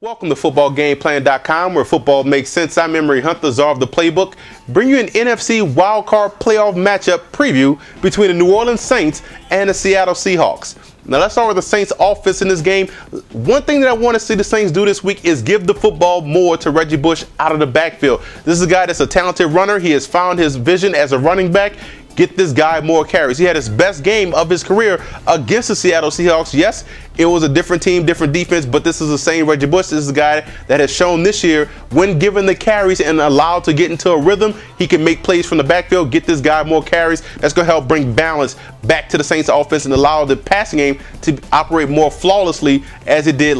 Welcome to footballgameplan.com, where football makes sense. I'm Emery Hunt, the czar of the playbook. Bring you an NFC wildcard playoff matchup preview between the New Orleans Saints and the Seattle Seahawks. Now let's start with the Saints offense in this game. One thing that I want to see the Saints do this week is give the football more to Reggie Bush out of the backfield. This is a guy that's a talented runner. He has found his vision as a running back. Get this guy more carries. He had his best game of his career against the Seattle Seahawks. Yes, it was a different team, different defense, but this is the same Reggie Bush. This is a guy that has shown this year, when given the carries and allowed to get into a rhythm, he can make plays from the backfield. Get this guy more carries. That's going to help bring balance back to the Saints offense and allow the passing game to operate more flawlessly as it did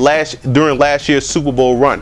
during last year's Super Bowl run.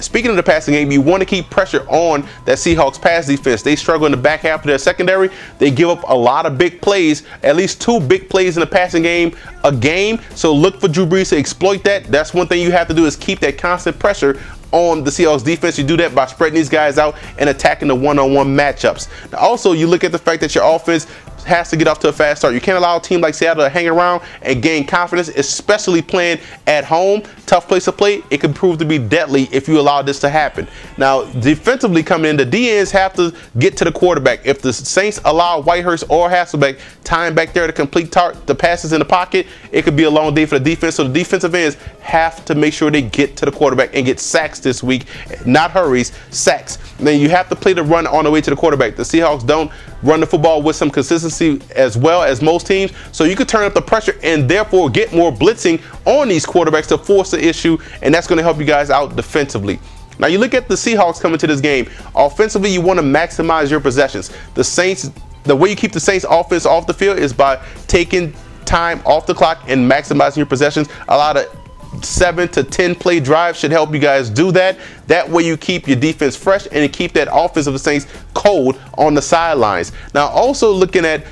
Speaking of the passing game, you want to keep pressure on that Seahawks pass defense. They struggle in the back half of their secondary. They give up a lot of big plays, at least 2 big plays in the passing game a game. So look for Drew Brees to exploit that. That's one thing you have to do, is keep that constant pressure on the Seahawks defense. You do that by spreading these guys out and attacking the one-on-one matchups. Now, also, you look at the fact that your offense has to get off to a fast start. You can't allow a team like Seattle to hang around and gain confidence, especially playing at home. Tough place to play. It can prove to be deadly if you allow this to happen. Now, defensively coming in, the DNs have to get to the quarterback. If the Saints allow Whitehurst or Hasselbeck time back there to complete the passes in the pocket, it could be a long day for the defense. So the defensive ends have to make sure they get to the quarterback and get sacks this week. Not hurries, sacks. And then you have to play the run on the way to the quarterback. The Seahawks don't run the football with some consistency as well as most teams. So you could turn up the pressure and therefore get more blitzing on these quarterbacks to force the issue, and that's going to help you guys out defensively. Now you look at the Seahawks coming to this game. Offensively, you want to maximize your possessions. The way you keep the Saints offense off the field is by taking time off the clock and maximizing your possessions. A lot of 7 to 10 play drives should help you guys do that. That way you keep your defense fresh and you keep that offense of the Saints cold on the sidelines. Now also looking at,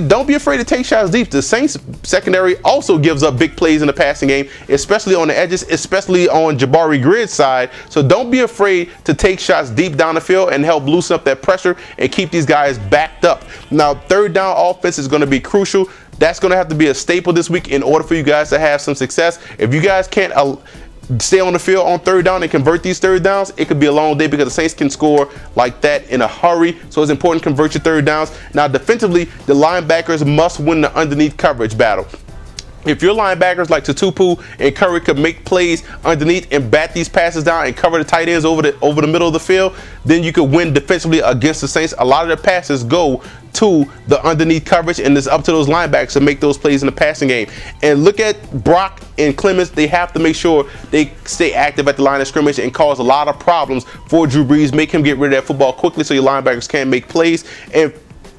don't be afraid to take shots deep. The Saints secondary also gives up big plays in the passing game, especially on the edges, especially on Jabari Greer's side. So don't be afraid to take shots deep down the field and help loosen up that pressure and keep these guys backed up. Now, third down offense is going to be crucial. That's going to have to be a staple this week in order for you guys to have some success. If you guys can't stay on the field on third down and convert these third downs, it could be a long day, because the Saints can score like that in a hurry. So it's important to convert your third downs. Now defensively, the linebackers must win the underneath coverage battle. If your linebackers like Tutupu and Curry could make plays underneath and bat these passes down and cover the tight ends over the middle of the field, then you could win defensively against the Saints. A lot of their passes go to the underneath coverage, and it's up to those linebackers to make those plays in the passing game. And look at Brock and Clemens. They have to make sure they stay active at the line of scrimmage and cause a lot of problems for Drew Brees. Make him get rid of that football quickly so your linebackers can make plays. And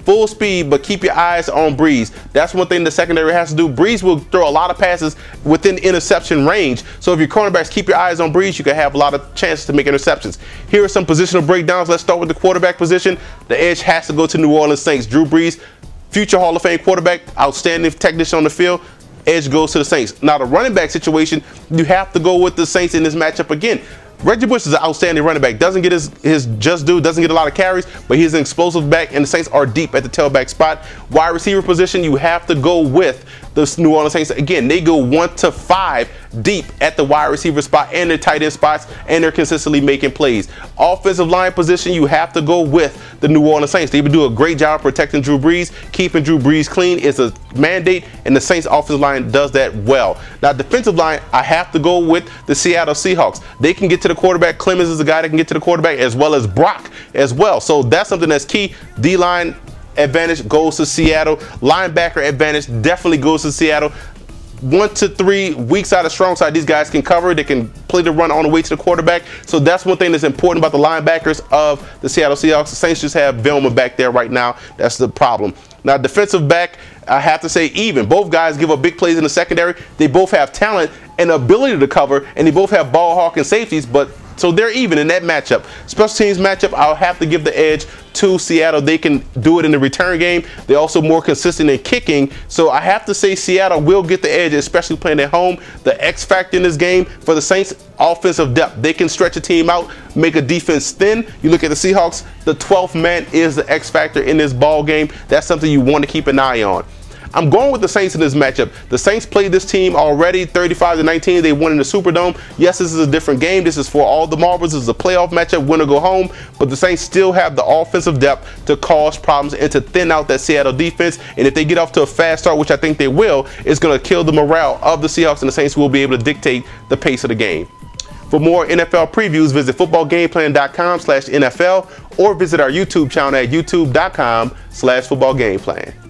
full speed, but keep your eyes on Brees. That's one thing the secondary has to do. Brees will throw a lot of passes within interception range. So if your cornerbacks keep your eyes on Brees, you can have a lot of chances to make interceptions. Here are some positional breakdowns. Let's start with the quarterback position. The edge has to go to New Orleans Saints. Drew Brees, future Hall of Fame quarterback, outstanding technician on the field. Edge goes to the Saints. Now the running back situation, you have to go with the Saints in this matchup again. Reggie Bush is an outstanding running back. Doesn't get his just due, doesn't get a lot of carries, but he's an explosive back, and the Saints are deep at the tailback spot. Wide receiver position, you have to go with the New Orleans Saints. Again, they go 1 to 5 deep at the wide receiver spot and their tight end spots, and they're consistently making plays. Offensive line position, you have to go with the New Orleans Saints. They do a great job protecting Drew Brees. Keeping Drew Brees clean is a mandate, and the Saints offensive line does that well. Now, defensive line, I have to go with the Seattle Seahawks. They can get to the quarterback. Clemens is a guy that can get to the quarterback, as well as Brock as well. So that's something that's key. D-line advantage goes to Seattle. Linebacker advantage definitely goes to Seattle. 1 to 3 weak side or strong side, these guys can cover. They can play the run on the way to the quarterback. So that's one thing that's important about the linebackers of the Seattle Seahawks. The Saints just have Velma back there right now. That's the problem. Now, defensive back, I have to say even. Both guys give up big plays in the secondary. They both have talent and ability to cover, and they both have ball hawk and safeties, but so they're even in that matchup. Special teams matchup, I'll have to give the edge to Seattle. They can do it in the return game. They're also more consistent in kicking. So I have to say Seattle will get the edge, especially playing at home. The X factor in this game for the Saints, offensive depth. They can stretch a team out, make a defense thin. You look at the Seahawks, the 12th man is the X factor in this ball game. That's something you want to keep an eye on. I'm going with the Saints in this matchup. The Saints played this team already 35-19. They won in the Superdome. Yes, this is a different game. This is for all the marbles. This is a playoff matchup, win or go home. But the Saints still have the offensive depth to cause problems and to thin out that Seattle defense. And if they get off to a fast start, which I think they will, it's going to kill the morale of the Seahawks, and the Saints will be able to dictate the pace of the game. For more NFL previews, visit footballgameplan.com/NFL or visit our YouTube channel at youtube.com/footballgameplan.